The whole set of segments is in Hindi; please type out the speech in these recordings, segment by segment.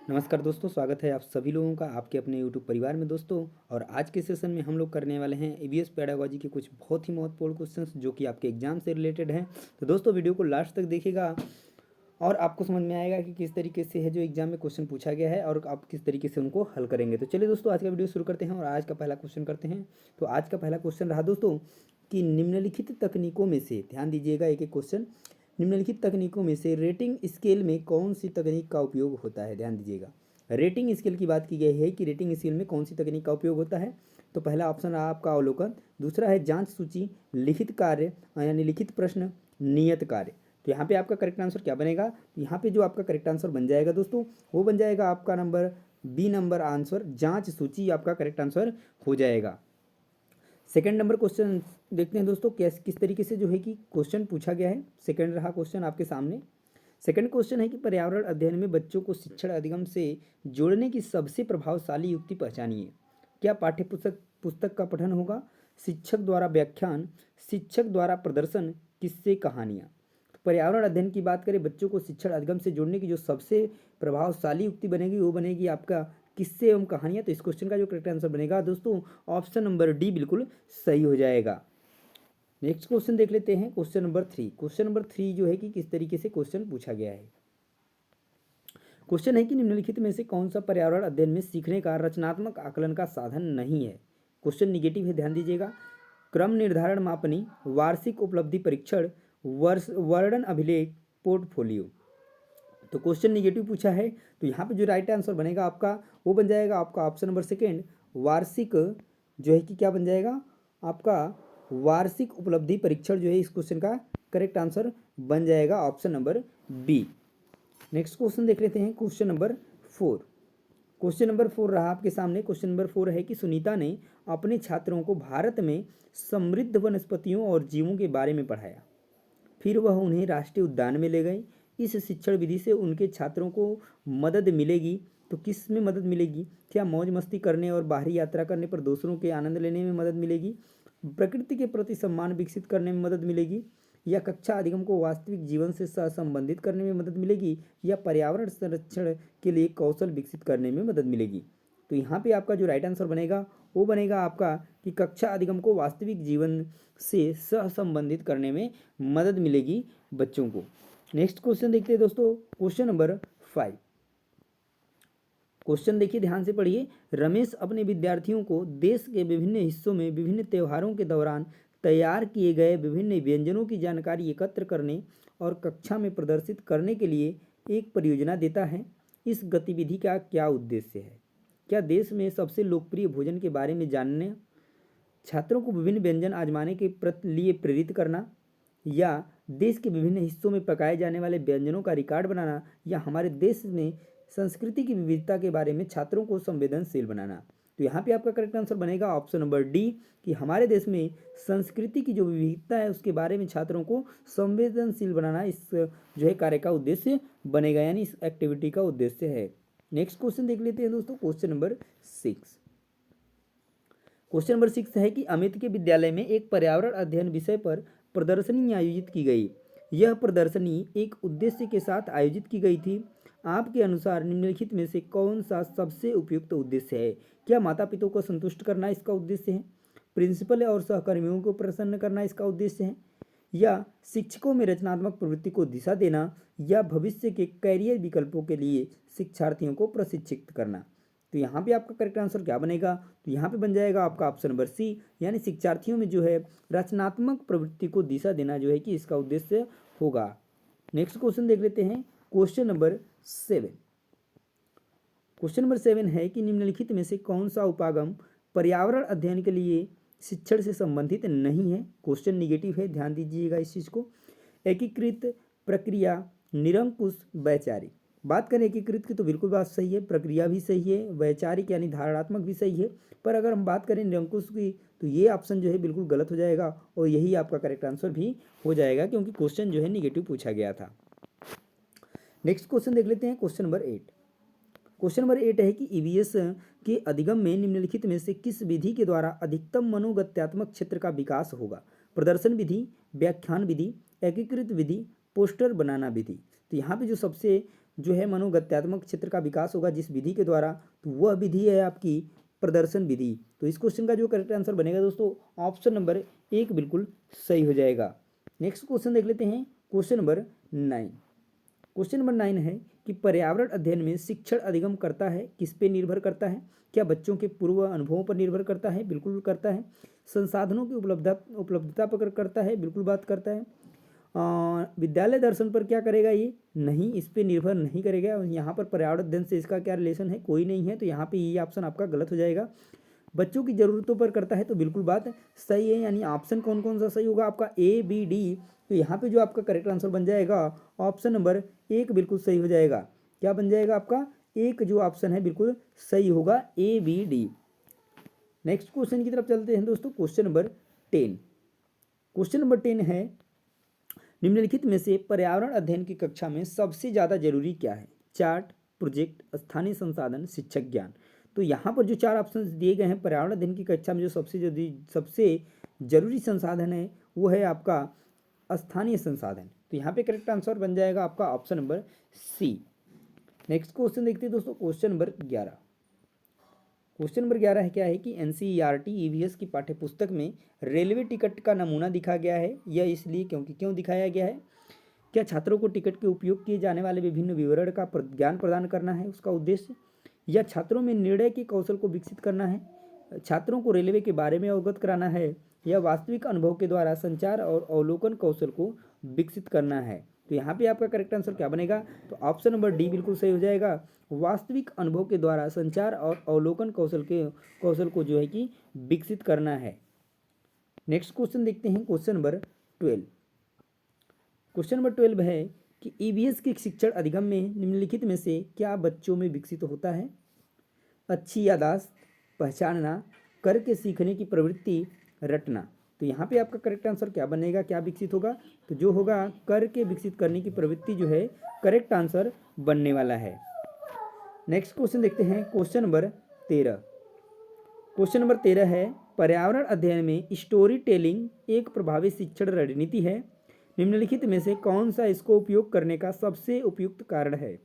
नमस्कार दोस्तों, स्वागत है आप सभी लोगों का आपके अपने यूट्यूब परिवार में दोस्तों। और आज के सेशन में हम लोग करने वाले हैं ईवीएस पेडागोजी के कुछ बहुत ही महत्वपूर्ण क्वेश्चंस जो कि आपके एग्जाम से रिलेटेड हैं। तो दोस्तों वीडियो को लास्ट तक देखिएगा और आपको समझ में आएगा कि किस तरीके से है जो एग्जाम में क्वेश्चन पूछा गया है और आप किस तरीके से उनको हल करेंगे। तो चलिए दोस्तों, आज का वीडियो शुरू करते हैं और आज का पहला क्वेश्चन करते हैं। तो आज का पहला क्वेश्चन रहा दोस्तों कि निम्नलिखित तकनीकों में से, ध्यान दीजिएगा एक एक क्वेश्चन, निम्नलिखित तकनीकों में से रेटिंग स्केल में कौन सी तकनीक का उपयोग होता है। ध्यान दीजिएगा, रेटिंग स्केल की बात की गई है कि रेटिंग स्केल में कौन सी तकनीक का उपयोग होता है। तो पहला ऑप्शन रहा आपका अवलोकन, दूसरा है जांच सूची, लिखित कार्य यानी लिखित प्रश्न, नियत कार्य। तो यहाँ पे आपका करेक्ट आंसर क्या बनेगा? तो यहाँ पे जो आपका करेक्ट आंसर बन जाएगा दोस्तों, वो बन जाएगा आपका नंबर बी नंबर आंसर, जांच सूची आपका करेक्ट आंसर हो जाएगा। सेकंड नंबर क्वेश्चन देखते हैं दोस्तों, किस तरीके से जो है कि क्वेश्चन पूछा गया है। सेकंड रहा क्वेश्चन आपके सामने। सेकंड क्वेश्चन है कि पर्यावरण अध्ययन में बच्चों को शिक्षण अधिगम से जोड़ने की सबसे प्रभावशाली युक्ति पहचानिए। क्या पाठ्य पुस्तक पुस्तक का पठन होगा, शिक्षक द्वारा व्याख्यान, शिक्षक द्वारा प्रदर्शन, किस्से, कहानियाँ। तो पर्यावरण अध्ययन की बात करें, बच्चों को शिक्षण अधिगम से जोड़ने की जो सबसे प्रभावशाली युक्ति बनेगी वो बनेगी आपका किस्से एवं कहानियाँ। तो इस क्वेश्चन का जो करेक्ट आंसर बनेगा दोस्तों, ऑप्शन नंबर डी बिल्कुल सही हो जाएगा। नेक्स्ट क्वेश्चन देख लेते हैं, question number three. Question number three जो है कि किस तरीके से क्वेश्चन पूछा गया है। क्वेश्चन है कि निम्नलिखित में से कौन सा पर्यावरण अध्ययन में सीखने का रचनात्मक आकलन का साधन नहीं है। क्वेश्चन निगेटिव है, ध्यान दीजिएगा। क्रम निर्धारण मापनी, वार्षिक उपलब्धि परीक्षण, वर्णन अभिलेख, पोर्टफोलियो। तो क्वेश्चन निगेटिव पूछा है, तो यहाँ पे जो राइट आंसर बनेगा आपका वो बन जाएगा आपका ऑप्शन नंबर सेकेंड, वार्षिक जो है कि क्या बन जाएगा आपका वार्षिक उपलब्धि परीक्षण जो है इस क्वेश्चन का करेक्ट आंसर बन जाएगा option number B. Next question देख लेते हैं, question number four. Question number four रहा आपके सामने। क्वेश्चन नंबर फोर है कि सुनीता ने अपने छात्रों को भारत में समृद्ध वनस्पतियों और जीवों के बारे में पढ़ाया, फिर वह उन्हें राष्ट्रीय उद्यान में ले गई। इस शिक्षण विधि से उनके छात्रों को मदद मिलेगी, तो किस में मदद मिलेगी? क्या मौज मस्ती करने और बाहरी यात्रा करने पर दूसरों के आनंद लेने में मदद मिलेगी, प्रकृति के प्रति सम्मान विकसित करने में मदद मिलेगी, या कक्षा अधिगम को वास्तविक जीवन से सहसंबंधित करने में मदद मिलेगी, या पर्यावरण संरक्षण के लिए कौशल विकसित करने में मदद मिलेगी। तो यहाँ पे आपका जो राइट आंसर बनेगा वो बनेगा आपका कि कक्षा अधिगम को वास्तविक जीवन से सहसंबंधित करने में मदद मिलेगी बच्चों को। नेक्स्ट क्वेश्चन देखते हैं दोस्तों, क्वेश्चन नंबर फाइव। क्वेश्चन देखिए, ध्यान से पढ़िए। रमेश अपने विद्यार्थियों को देश के विभिन्न हिस्सों में विभिन्न त्योहारों के दौरान तैयार किए गए विभिन्न व्यंजनों की जानकारी एकत्र करने और कक्षा में प्रदर्शित करने के लिए एक परियोजना देता है। इस गतिविधि का क्या उद्देश्य है? क्या देश में सबसे लोकप्रिय भोजन के बारे में जानने, छात्रों को विभिन्न व्यंजन आजमाने के लिए प्रेरित करना, या देश के विभिन्न हिस्सों में पकाए जाने वाले व्यंजनों का रिकॉर्ड बनाना, या हमारे देश में संस्कृति की विविधता के बारे में छात्रों को संवेदनशील बनाना। तो यहाँ पे आपका करेक्ट आंसर बनेगा ऑप्शन नंबर डी कि हमारे देश में संस्कृति की जो विविधता है उसके बारे में छात्रों को संवेदनशील बनाना इस जो है कार्य का उद्देश्य बनेगा, यानी इस एक्टिविटी का उद्देश्य है। नेक्स्ट क्वेश्चन देख लेते हैं दोस्तों, question number six. Question number six है कि अमित के विद्यालय में एक पर्यावरण अध्ययन विषय पर प्रदर्शनी आयोजित की गई। यह प्रदर्शनी एक उद्देश्य के साथ आयोजित की गई थी। आपके अनुसार निम्नलिखित में से कौन सा सबसे उपयुक्त उद्देश्य है? क्या माता पिता को संतुष्ट करना इसका उद्देश्य है, प्रिंसिपल और सहकर्मियों को प्रसन्न करना इसका उद्देश्य है, या शिक्षकों में रचनात्मक प्रवृत्ति को दिशा देना, या भविष्य के कैरियर विकल्पों के लिए शिक्षार्थियों को प्रशिक्षित करना? तो यहाँ पे आपका करेक्ट आंसर क्या बनेगा? तो यहाँ पे बन जाएगा आपका ऑप्शन नंबर सी, यानी शिक्षार्थियों में जो है रचनात्मक प्रवृत्ति को दिशा देना जो है कि इसका उद्देश्य होगा। नेक्स्ट क्वेश्चन देख लेते हैं, question number seven. Question number seven है कि निम्नलिखित में से कौन सा उपागम पर्यावरण अध्ययन के लिए शिक्षण से संबंधित नहीं है? क्वेश्चन निगेटिव है, ध्यान दीजिएगा इस चीज को। एकीकृत प्रक्रिया, निरंकुश, वैचारिक। बात करें एकीकृत की तो बिल्कुल बात सही है, प्रक्रिया भी सही है, वैचारिक यानी धारणात्मक भी सही है, पर अगर हम बात करें निरंकुश की तो ये ऑप्शन जो है बिल्कुल गलत हो जाएगा और यही आपका करेक्ट आंसर भी हो जाएगा क्योंकि क्वेश्चन जो है निगेटिव पूछा गया था। नेक्स्ट क्वेश्चन देख लेते हैं, question number eight. Question number eight है कि ईवीएस के अधिगम में निम्नलिखित में से किस विधि के द्वारा अधिकतम मनोगत्यात्मक क्षेत्र का विकास होगा? प्रदर्शन विधि, व्याख्यान विधि, एकीकृत विधि, पोस्टर बनाना विधि। तो यहाँ पे जो सबसे जो है मनोगत्यात्मक क्षेत्र का विकास होगा जिस विधि के द्वारा, तो वह विधि है आपकी प्रदर्शन विधि। तो इस क्वेश्चन का जो करेक्ट आंसर बनेगा दोस्तों ऑप्शन नंबर 1 बिल्कुल सही हो जाएगा। नेक्स्ट क्वेश्चन देख लेते हैं, क्वेश्चन नंबर 9। क्वेश्चन नंबर 9 है कि पर्यावरण अध्ययन में शिक्षण अधिगम करता है, किस पे निर्भर करता है? क्या बच्चों के पूर्व अनुभवों पर निर्भर करता है? बिल्कुल करता है। संसाधनों की उपलब्धता पर करता है? बिल्कुल बात करता है। विद्यालय दर्शन पर क्या करेगा ये? नहीं, इस पे निर्भर नहीं करेगा। यहाँ पर पर्यावरण अध्ययन से इसका क्या रिलेशन है? कोई नहीं है, तो यहाँ पे ये ऑप्शन आपका गलत हो जाएगा। बच्चों की ज़रूरतों पर करता है, तो बिल्कुल बात सही है, यानी ऑप्शन कौन कौन सा सही होगा आपका? A B D. तो यहाँ पे जो आपका करेक्ट आंसर बन जाएगा ऑप्शन नंबर 1 बिल्कुल सही हो जाएगा। क्या बन जाएगा आपका? एक जो ऑप्शन है बिल्कुल सही होगा, A B D. Next question की तरफ चलते हैं दोस्तों, क्वेश्चन नंबर 10। क्वेश्चन नंबर 10 है, निम्नलिखित में से पर्यावरण अध्ययन की कक्षा में सबसे ज़्यादा जरूरी क्या है? चार्ट, प्रोजेक्ट, स्थानीय संसाधन, शिक्षक ज्ञान। तो यहाँ पर जो 4 ऑप्शन दिए गए हैं, पर्यावरण अध्ययन की कक्षा में जो सबसे जरूरी संसाधन है वो है आपका स्थानीय संसाधन। तो यहाँ पे करेक्ट आंसर बन जाएगा आपका option number C. Next question देखते हैं दोस्तों, क्वेश्चन नंबर 11। क्वेश्चन नंबर 11 है क्या है कि एनसीईआरटी ईवीएस की पाठ्यपुस्तक में रेलवे टिकट का नमूना दिखा गया है। यह इसलिए क्यों दिखाया गया है? क्या छात्रों को टिकट के उपयोग किए जाने वाले विभिन्न विवरण का ज्ञान प्रदान करना है उसका उद्देश्य, या छात्रों में निर्णय के कौशल को विकसित करना है, छात्रों को रेलवे के बारे में अवगत कराना है, या वास्तविक अनुभव के द्वारा संचार और अवलोकन कौशल को विकसित करना है? तो यहाँ पे आपका करेक्ट आंसर क्या बनेगा? तो ऑप्शन नंबर डी बिल्कुल सही हो जाएगा। वास्तविक अनुभव के द्वारा संचार और अवलोकन कौशल को जो है कि विकसित करना है। नेक्स्ट क्वेश्चन देखते हैं, क्वेश्चन नंबर 12। क्वेश्चन नंबर 12 है कि ईवीएस के शिक्षण अधिगम में निम्नलिखित में से क्या बच्चों में विकसित होता है? अच्छी याददाश्त, पहचानना, करके सीखने की प्रवृत्ति, रटना। तो यहाँ पे आपका करेक्ट आंसर क्या बनेगा? क्या विकसित होगा? तो जो होगा करके विकसित करने की प्रवृत्ति जो है करेक्ट आंसर बनने वाला है। नेक्स्ट क्वेश्चन देखते हैं, क्वेश्चन नंबर 13। क्वेश्चन नंबर 13 है, पर्यावरण अध्ययन में स्टोरी टेलिंग एक प्रभावी शिक्षण रणनीति है। निम्नलिखित में से कौन सा इसको उपयोग करने का सबसे उपयुक्त कारण है?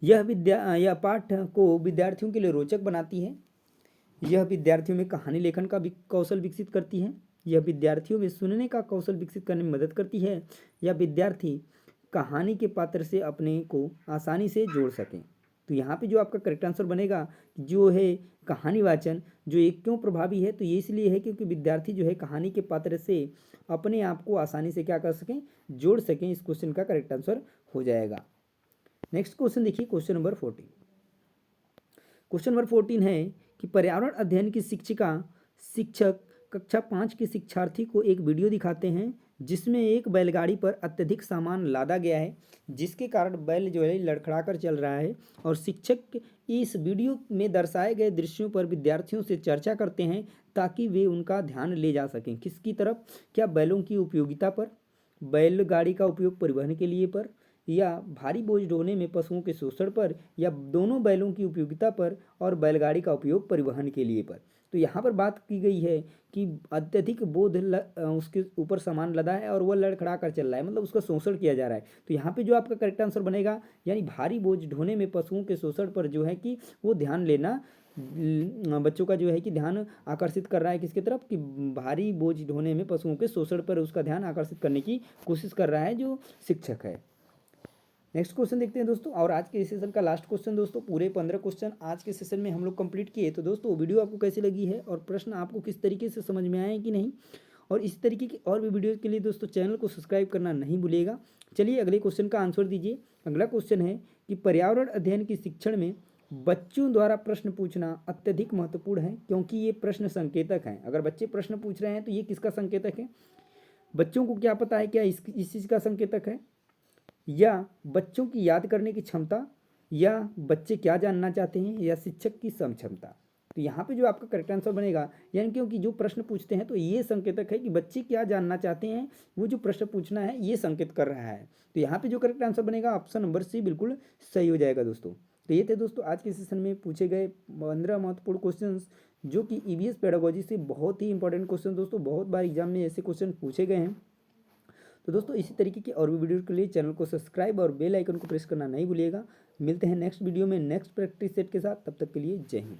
यह पाठ को विद्यार्थियों के लिए रोचक बनाती है, यह विद्यार्थियों में कहानी लेखन का कौशल विकसित करती है, यह विद्यार्थियों में सुनने का कौशल विकसित करने में मदद करती है, या विद्यार्थी कहानी के पात्र से अपने को आसानी से जोड़ सकें। तो यहाँ पे जो आपका करेक्ट आंसर बनेगा जो है कहानी वाचन, जो एक क्यों प्रभावी है? तो ये इसलिए है क्योंकि विद्यार्थी जो है कहानी के पात्र से अपने आप को आसानी से क्या कर सकें? जोड़ सकें। इस क्वेश्चन का करेक्ट आंसर हो जाएगा। नेक्स्ट क्वेश्चन देखिए, क्वेश्चन नंबर 14। क्वेश्चन नंबर 14 है कि पर्यावरण अध्ययन की शिक्षक कक्षा 5 के शिक्षार्थी को एक वीडियो दिखाते हैं जिसमें एक बैलगाड़ी पर अत्यधिक सामान लादा गया है, जिसके कारण बैल जो है लड़खड़ा कर चल रहा है, और शिक्षक इस वीडियो में दर्शाए गए दृश्यों पर विद्यार्थियों से चर्चा करते हैं ताकि वे उनका ध्यान ले जा सकें। किसकी तरफ? क्या बैलों की उपयोगिता पर, बैलगाड़ी का उपयोग परिवहन के लिए पर, या भारी बोझ ढोने में पशुओं के शोषण पर, या दोनों बैलों की उपयोगिता पर और बैलगाड़ी का उपयोग परिवहन के लिए पर। तो यहाँ पर बात की गई है कि अत्यधिक उसके ऊपर सामान लदा है और वह लड़खड़ा कर चल रहा है, मतलब उसका शोषण किया जा रहा है। तो यहाँ पे जो आपका करेक्ट आंसर बनेगा, यानी भारी बोझ ढोने में पशुओं के शोषण पर जो है कि वो ध्यान लेना, बच्चों का जो है कि ध्यान आकर्षित कर रहा है किसकी तरफ? कि भारी बोझ ढोने में पशुओं के शोषण पर उसका ध्यान आकर्षित करने की कोशिश कर रहा है जो शिक्षक है। नेक्स्ट क्वेश्चन देखते हैं दोस्तों, और आज के सेशन का लास्ट क्वेश्चन दोस्तों। पूरे 15 क्वेश्चन आज के सेशन में हम लोग कंप्लीट किए। तो दोस्तों वीडियो आपको कैसी लगी है और प्रश्न आपको किस तरीके से समझ में आए हैं कि नहीं, और इस तरीके की और भी वीडियो के लिए दोस्तों चैनल को सब्सक्राइब करना नहीं भूलिएगा। चलिए अगले क्वेश्चन का आंसर दीजिए। अगला क्वेश्चन है कि पर्यावरण अध्ययन की शिक्षण में बच्चों द्वारा प्रश्न पूछना अत्यधिक महत्वपूर्ण है क्योंकि ये प्रश्न संकेतक हैं। अगर बच्चे प्रश्न पूछ रहे हैं तो ये किसका संकेतक है? बच्चों को क्या पता है क्या इस चीज़ का संकेतक है, या बच्चों की याद करने की क्षमता, या बच्चे क्या जानना चाहते हैं, या शिक्षक की क्षमता? तो यहाँ पे जो आपका करेक्ट आंसर बनेगा, यानी क्योंकि जो प्रश्न पूछते हैं तो ये संकेतक है कि बच्चे क्या जानना चाहते हैं, वो जो प्रश्न पूछना है ये संकेत कर रहा है। तो यहाँ पे जो करेक्ट आंसर बनेगा ऑप्शन नंबर सी बिल्कुल सही हो जाएगा दोस्तों। तो ये थे दोस्तों आज के सेशन में पूछे गए 15 महत्वपूर्ण क्वेश्चन, जो कि ईवीएस पेडागोजी से बहुत ही इंपॉर्टेंट क्वेश्चन दोस्तों, बहुत बार एग्जाम में ऐसे क्वेश्चन पूछे गए हैं। तो दोस्तों इसी तरीके की और भी वीडियो के लिए चैनल को सब्सक्राइब और बेल आइकन को प्रेस करना नहीं भूलिएगा। मिलते हैं नेक्स्ट वीडियो में नेक्स्ट प्रैक्टिस सेट के साथ, तब तक के लिए जय हिंद।